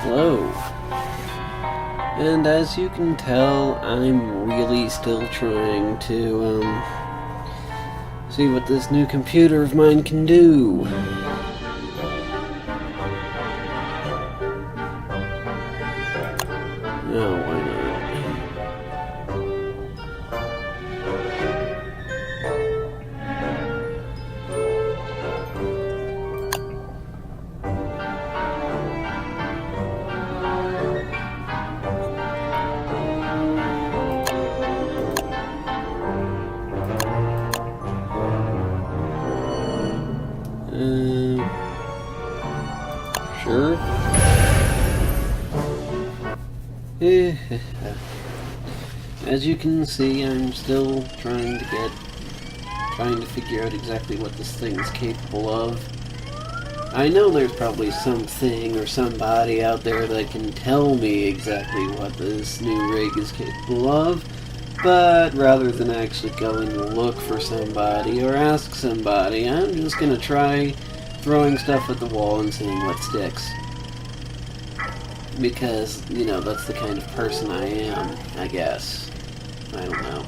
Hello. And as you can tell, I'm really still trying to, see what this new computer of mine can do. Oh, why not? Sure. As you can see, I'm still trying to figure out exactly what this thing's capable of. I know there's probably something or somebody out there that can tell me exactly what this new rig is capable of, but rather than actually go and look for somebody or ask somebody, I'm just gonna try throwing stuff at the wall and seeing what sticks. Because, you know, that's the kind of person I am, I guess. I don't know.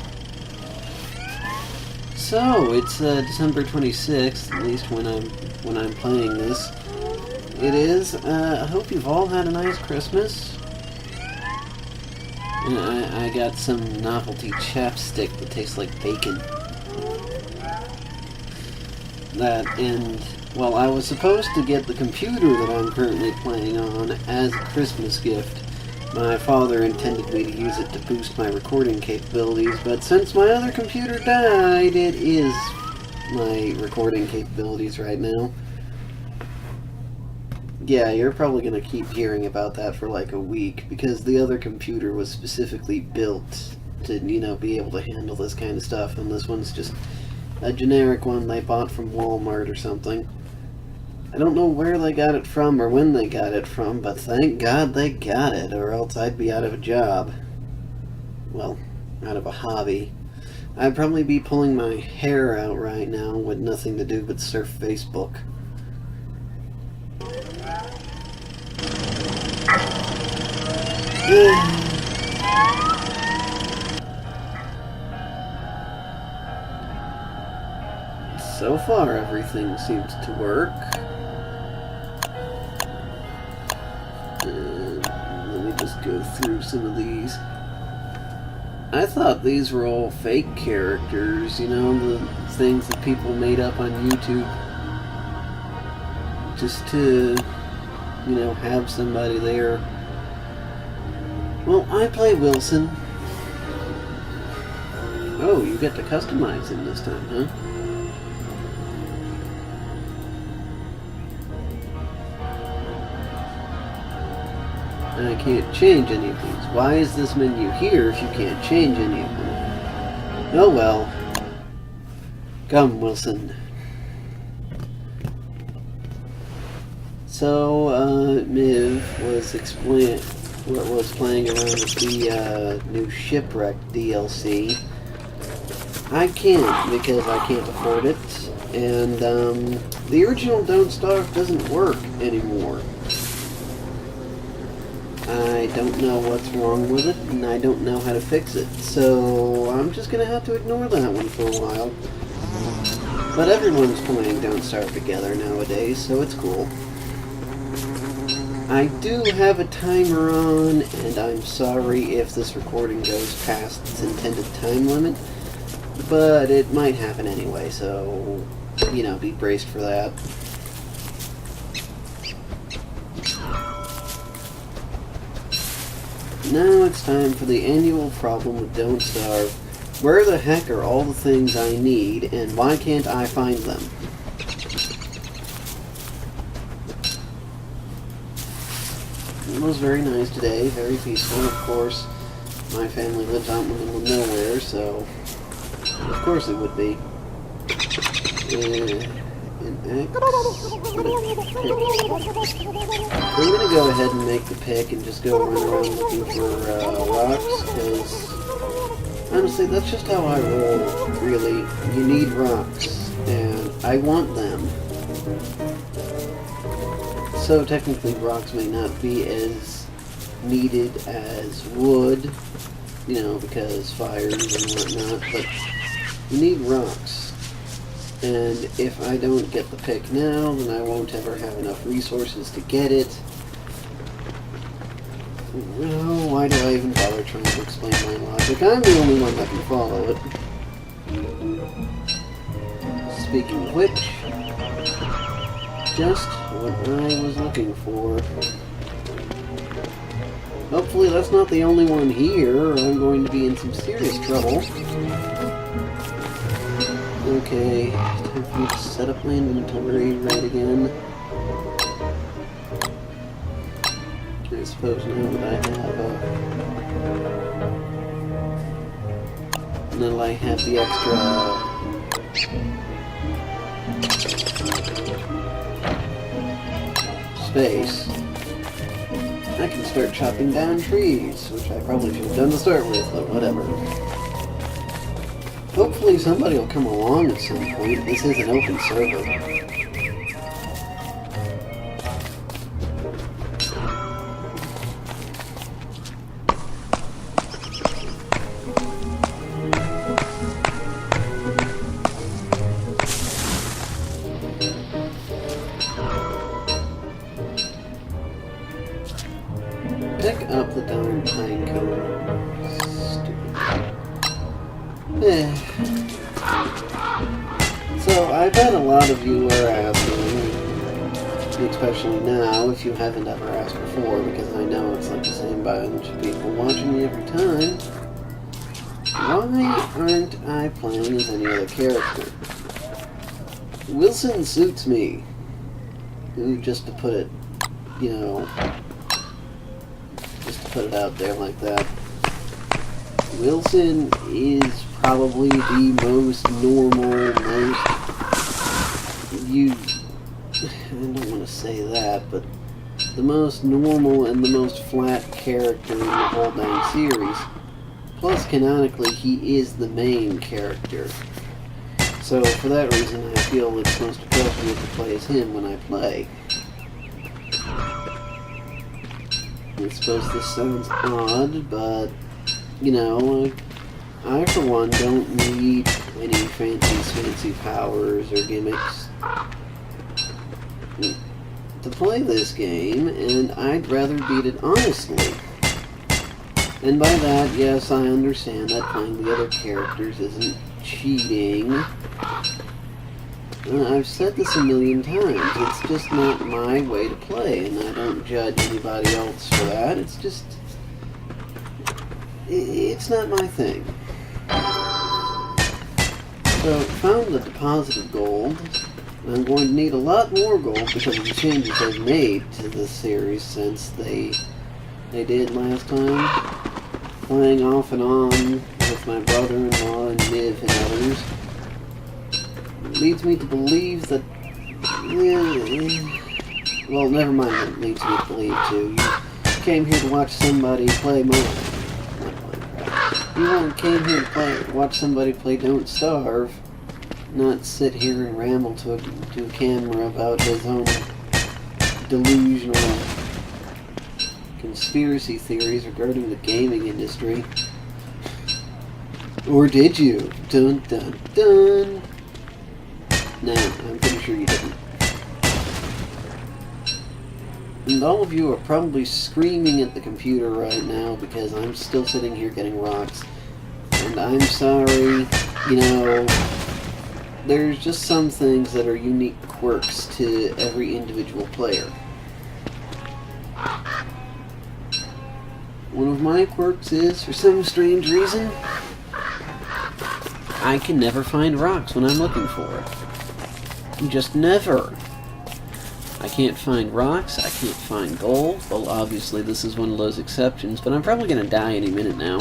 So, it's December 26th, at least when I'm playing this. It is. I hope you've all had a nice Christmas. And I got some novelty chapstick that tastes like bacon. Well, I was supposed to get the computer that I'm currently playing on as a Christmas gift. My father intended me to use it to boost my recording capabilities, but since my other computer died, it is my recording capabilities right now. Yeah, you're probably going to keep hearing about that for like a week, because the other computer was specifically built to, you know, be able to handle this kind of stuff, and this one's just a generic one they bought from Walmart or something. I don't know where they got it from or when they got it from, but thank God they got it, or else I'd be out of a job. Well, out of a hobby. I'd probably be pulling my hair out right now with nothing to do but surf Facebook. So far, everything seems to work. Let me just go through some of these. I thought these were all fake characters, you know, the things that people made up on YouTube. Just to, you know, have somebody there. Well, I play Wilson. Oh, you get to customize him this time, huh? I can't change any of these. Why is this menu here if you can't change any of them? Oh well. Come, Wilson. So, Miv was playing around with the new Shipwreck DLC. I can't because I can't afford it, and the original Don't Starve doesn't work anymore. I don't know what's wrong with it, and I don't know how to fix it, so I'm just gonna have to ignore that one for a while. But everyone's playing Don't Starve together nowadays, so it's cool. I do have a timer on, and I'm sorry if this recording goes past its intended time limit, but it might happen anyway, so, you know, be braced for that. Now it's time for the annual problem with Don't Starve. Where the heck are all the things I need, and why can't I find them? It was very nice today, very peaceful. Of course, my family lives out in the middle of nowhere, so of course it would be. I'm gonna go ahead and make the pick and just go run around looking for rocks, because honestly, that's just how I roll, really. You need rocks, and I want them. So technically rocks may not be as needed as wood, you know, because fires and whatnot, but you need rocks. And if I don't get the pick now, then I won't ever have enough resources to get it. Well, why do I even bother trying to explain my logic? I'm the only one that can follow it. Speaking of which, just what I was looking for. Hopefully that's not the only one here, or I'm going to be in some serious trouble. Okay, time for me to set up my inventory right again. I suppose now that I have now that I have the extra space, I can start chopping down trees, which I probably should have done to start with, but whatever. Hopefully somebody will come along at some point. This is an open server. Pick up the darn pine cone. Stupid. So, I bet a lot of you are asking, especially now, if you haven't ever asked before, because I know it's like the same bunch of people watching me every time, why aren't I playing as any other character? Wilson suits me. Just to put it, you know, just to put it out there like that. Wilson is probably the most normal, I don't want to say that, but the most normal and the most flat character in the whole dang series. Plus, canonically, he is the main character. So, for that reason, I feel it's most appropriate to play as him when I play. I suppose this sounds odd, but, you know, I for one don't need any fancy powers or gimmicks to play this game, and I'd rather beat it honestly. And by that, yes, I understand that playing the other characters isn't cheating. I've said this a million times, it's just not my way to play, and I don't judge anybody else for that. It's just, it's not my thing. So, found the deposit of gold. I'm going to need a lot more gold because of the changes they've made to this series since they did last time. Playing off and on with my brother-in-law and Niv and others leads me to believe that, well, never mind what it leads me to believe to. You came here to watch somebody play Minecraft. You came here to watch somebody play Don't Starve, not sit here and ramble to a camera about his own delusional conspiracy theories regarding the gaming industry. Or did you? Dun dun dun! Nah, I'm pretty sure you didn't. And all of you are probably screaming at the computer right now because I'm still sitting here getting rocks. And I'm sorry, you know, there's just some things that are unique quirks to every individual player. One of my quirks is, for some strange reason, I can never find rocks when I'm looking for it. Just never. I can't find rocks, I can't find gold. Well, obviously this is one of those exceptions, but I'm probably going to die any minute now.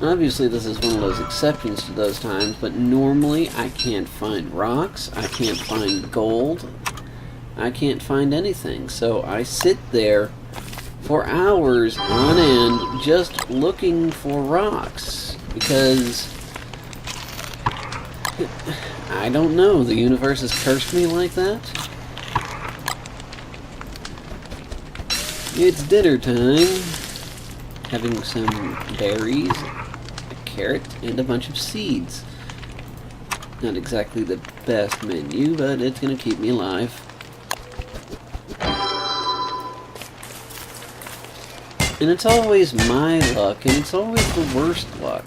Obviously this is one of those exceptions to those times, but normally I can't find rocks, I can't find gold, I can't find anything. So I sit there for hours on end just looking for rocks, because I don't know, the universe has cursed me like that. It's dinner time. Having some berries, a carrot, and a bunch of seeds. Not exactly the best menu, but it's gonna keep me alive. And it's always my luck, and it's always the worst luck.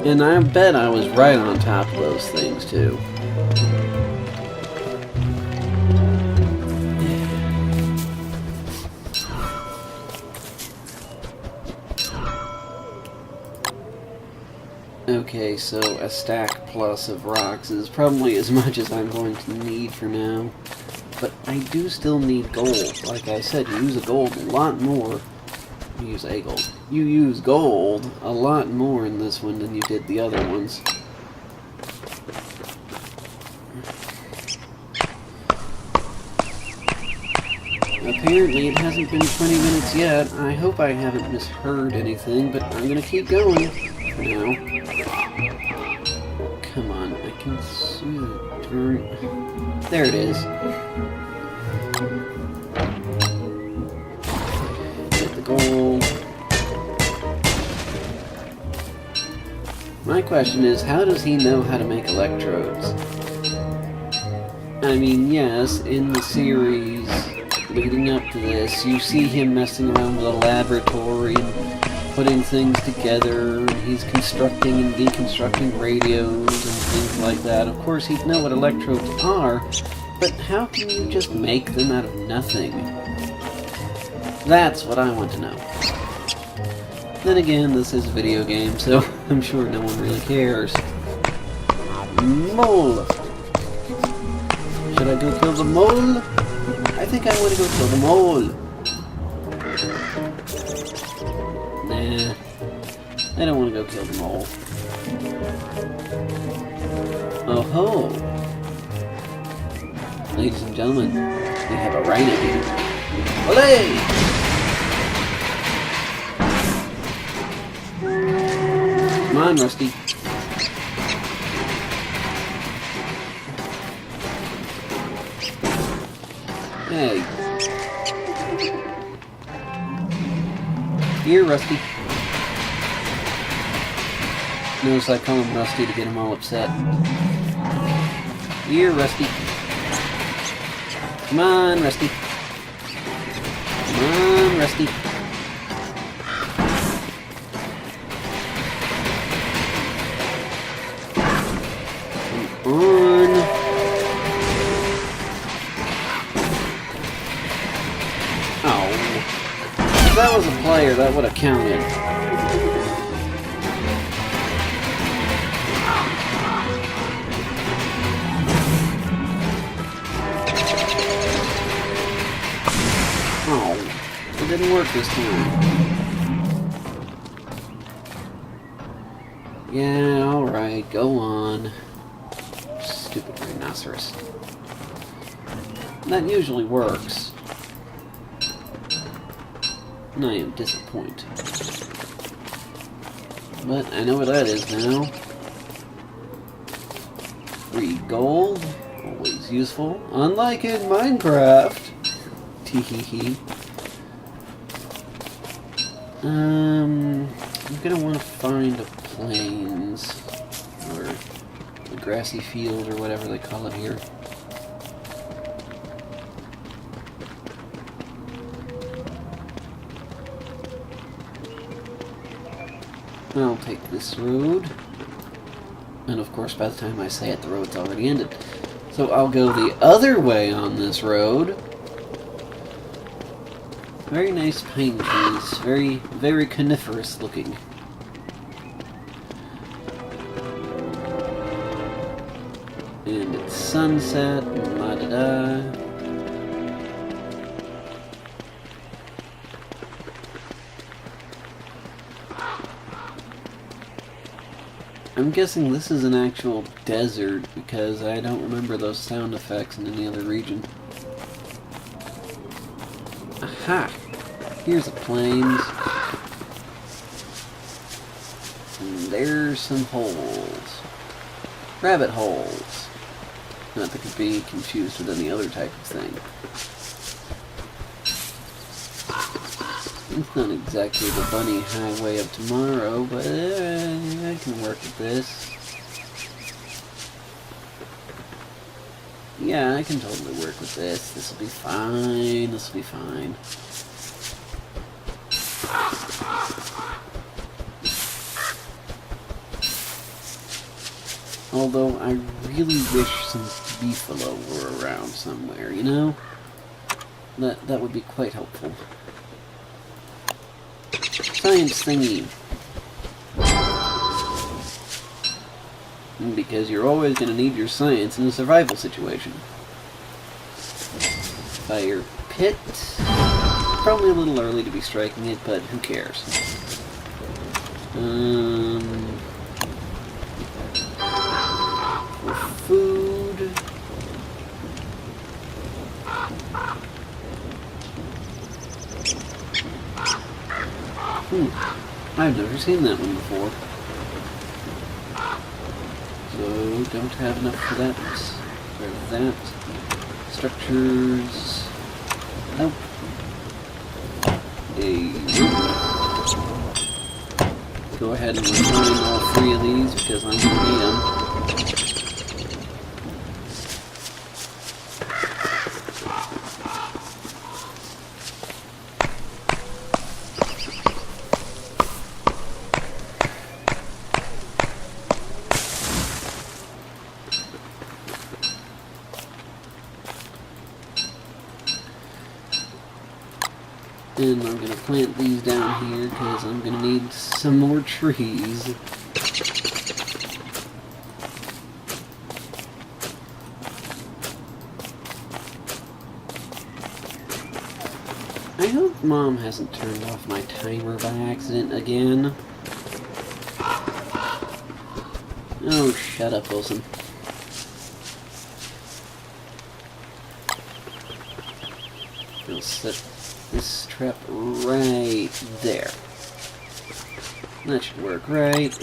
And I bet I was right on top of those things, too. Okay, so a stack plus of rocks is probably as much as I'm going to need for now. But I do still need gold. Like I said, you use a gold a lot more. You use a gold. You use gold a lot more in this one than you did the other ones. Apparently it hasn't been 20 minutes yet. I hope I haven't misheard anything, but I'm gonna keep going for now. Come on, I can see the turn. There it is. Get the gold. My question is, how does he know how to make electrodes? I mean, yes, in the series leading up to this, you see him messing around with a laboratory and putting things together, and he's constructing and deconstructing radios and things like that. Of course, he'd know what electrodes are, but how can you just make them out of nothing? That's what I want to know. Then again, this is a video game, so I'm sure no one really cares. Mole! Should I go kill the mole? I think I want to go kill the mole. Nah, I don't want to go kill the mole. Oh ho! Ladies and gentlemen, we have a rhino here. Olé! Come on, Rusty. Hey. Here, Rusty. Notice I call him Rusty to get him all upset. Here, Rusty. Come on, Rusty. Come on, Rusty. Come on. If that was a player, that would have counted. Oh, it didn't work this time. Yeah, alright, go on. Stupid rhinoceros. That usually works. And I am disappointed. But I know where that is now. Free gold. Always useful. Unlike in Minecraft. Teehee. I'm gonna want to find a plains. Or a grassy field or whatever they call it here. I'll take this road. And of course, by the time I say it, the road's already ended. So I'll go the other way on this road. Very nice pine trees. Very, very coniferous looking. And it's sunset, la-da-da. I'm guessing this is an actual desert because I don't remember those sound effects in any other region. Aha! Here's the plains. And there's some holes. Rabbit holes. Not that could be confused with any other type of thing. It's not exactly the bunny highway of tomorrow, but I can work with this. Yeah, I can totally work with this. This will be fine. This will be fine. Although I really wish some beefalo were around somewhere, you know? That would be quite helpful. Science thingy. Because you're always going to need your science in a survival situation. Fire pit. Probably a little early to be striking it, but who cares? For food. I've never seen that one before. So, don't have enough for that. For that. Structures. Nope. Go ahead and refine all three of these because I'm going to need them. And I'm going to plant these down here because I'm going to need some more trees. I hope Mom hasn't turned off my timer by accident again. Oh, shut up, Wilson. I'll set this trap right there. That should work, right?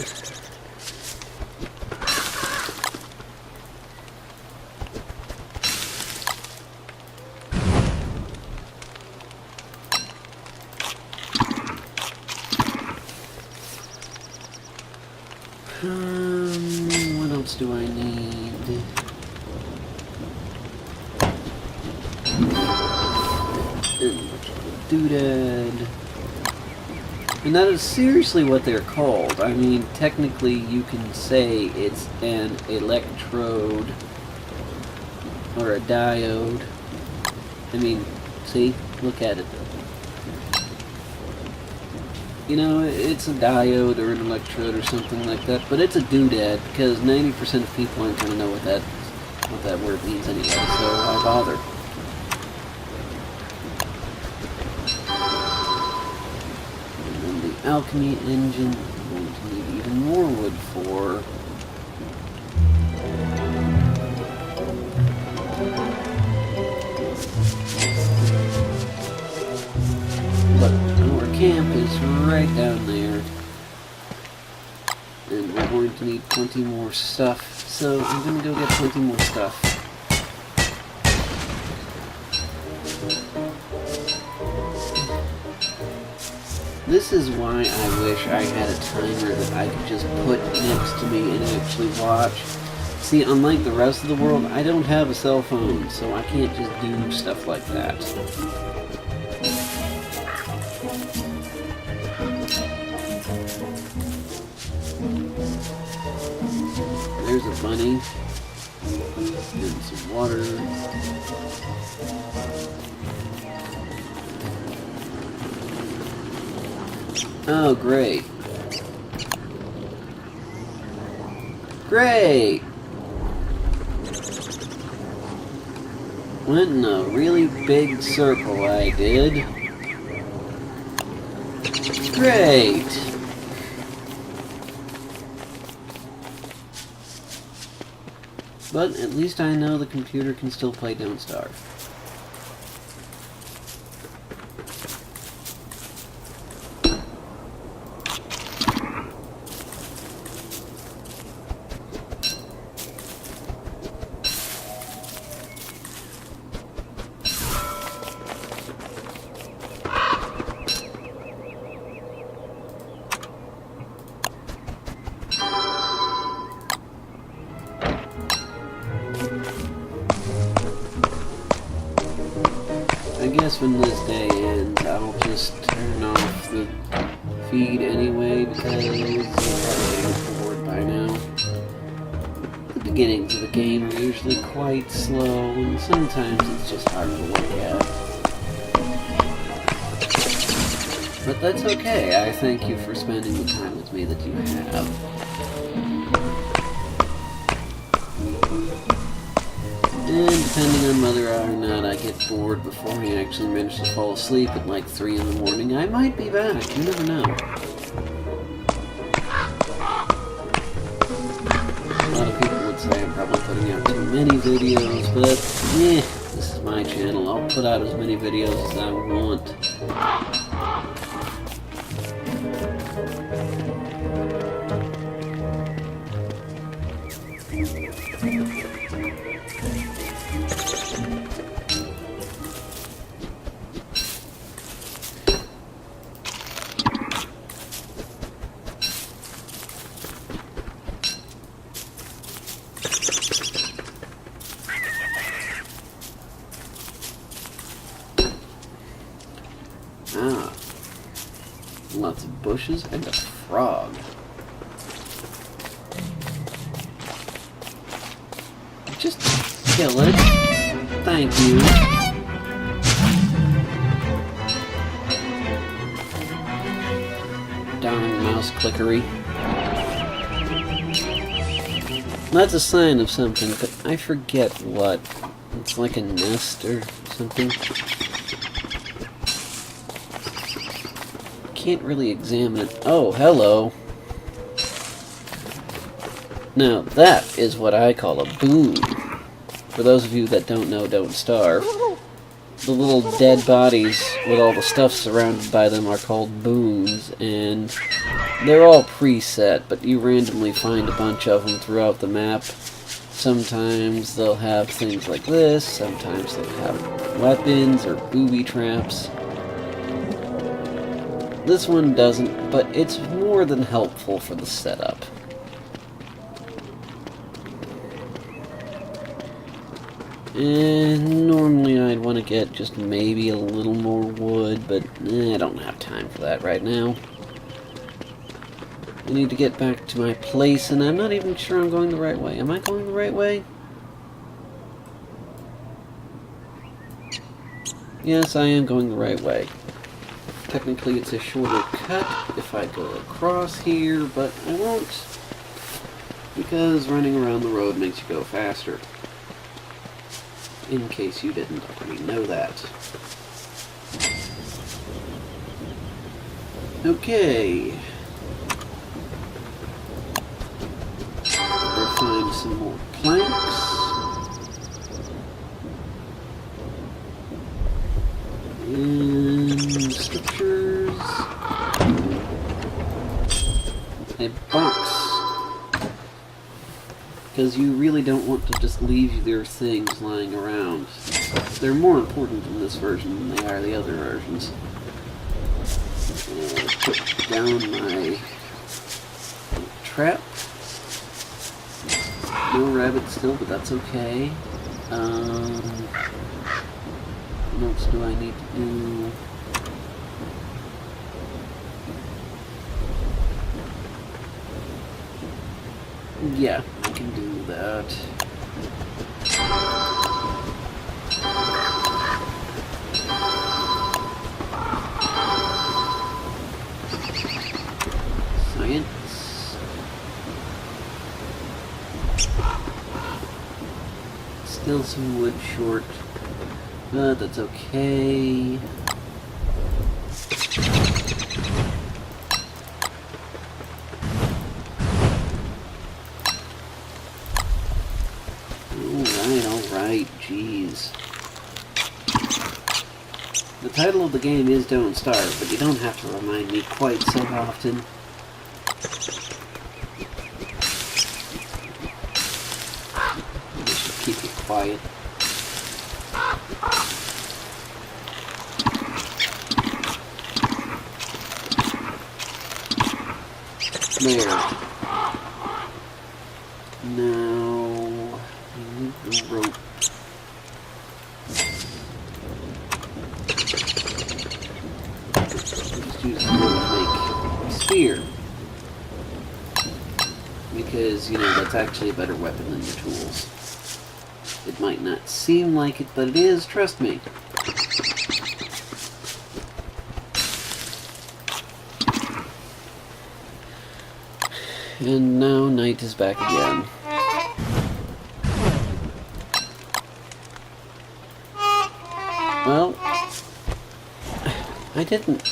What else do I need? Doodad. And that is seriously what they're called. I mean, technically you can say it's an electrode or a diode. I mean, see? Look at it. You know, it's a diode or an electrode or something like that, but it's a doodad because 90% of people aren't going to know what that word means anyway, so why bother? Alchemy engine, I'm going to need even more wood for. But our camp is right down there. And we're going to need plenty more stuff. So I'm going to go get plenty more stuff. This is why I wish I had a timer that I could just put next to me and actually watch. See, unlike the rest of the world, I don't have a cell phone, so I can't just do stuff like that. There's a bunny. And some water. Oh, great. Great! Went in a really big circle, I did. Great! But at least I know the computer can still play Don't Starve. I guess when this day ends, I'll just turn off the feed anyway, because I'm probably getting bored by now. The beginnings of the game are usually quite slow, and sometimes it's just hard to look at. But that's okay. I thank you for spending the time with me that you have. And depending on whether or not I get bored before I actually manage to fall asleep at like 3 in the morning, I might be back. You never know. A lot of people would say I'm probably putting out too many videos, but this is my channel. I'll put out as many videos as I want. Ah, lots of bushes and a frog. Just kill it. Thank you. Darn mouse clickery. That's a sign of something, but I forget what. It's like a nest or something. Can't really examine it. Oh, hello. Now, that is what I call a boon. For those of you that don't know Don't Starve, the little dead bodies with all the stuff surrounded by them are called boons, and they're all preset, but you randomly find a bunch of them throughout the map. Sometimes they'll have things like this, sometimes they'll have weapons or booby traps. This one doesn't, but it's more than helpful for the setup. And normally I'd want to get just maybe a little more wood, but I don't have time for that right now. I need to get back to my place, and I'm not even sure I'm going the right way. Am I going the right way? Yes, I am going the right way. Technically it's a shorter cut if I go across here, but I won't, because running around the road makes you go faster. In case you didn't already know that. Okay. We'll find some more planks. And scriptures. A box. Because you really don't want to just leave your things lying around. They're more important in this version than they are the other versions. Put down my trap. No rabbit still, but that's okay. What else do I need to do? Yeah, I can do that. Science. Still some wood short, but that's okay. right, jeez. The title of the game is Don't Starve, but you don't have to remind me quite so often. I should keep it quiet. There. Now, I need the rope. Just use the rope to make a spear. Because, you know, that's actually a better weapon than your tools. It might not seem like it, but it is, trust me. And now night is back again. Well, I didn't.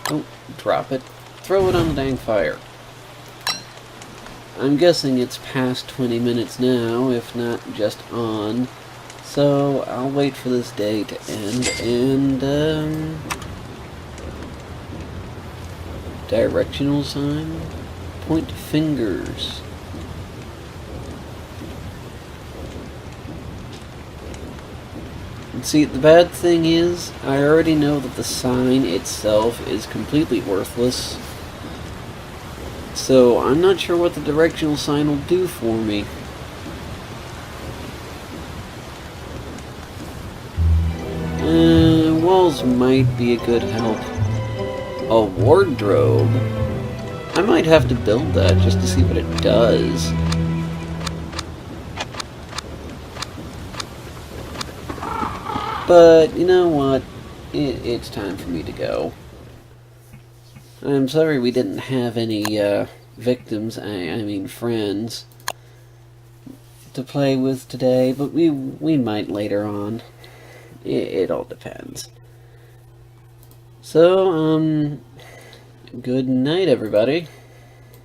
Don't drop it. Throw it on the dang fire. I'm guessing it's past 20 minutes now, if not just on. So I'll wait for this day to end, and, directional sign? Point fingers. And see, the bad thing is, I already know that the sign itself is completely worthless. So I'm not sure what the directional sign will do for me. Walls might be a good help. A wardrobe? I might have to build that just to see what it does. But, you know what? It's time for me to go. I'm sorry we didn't have any victims, I mean friends, to play with today, but we might later on. It all depends. So, good night, everybody.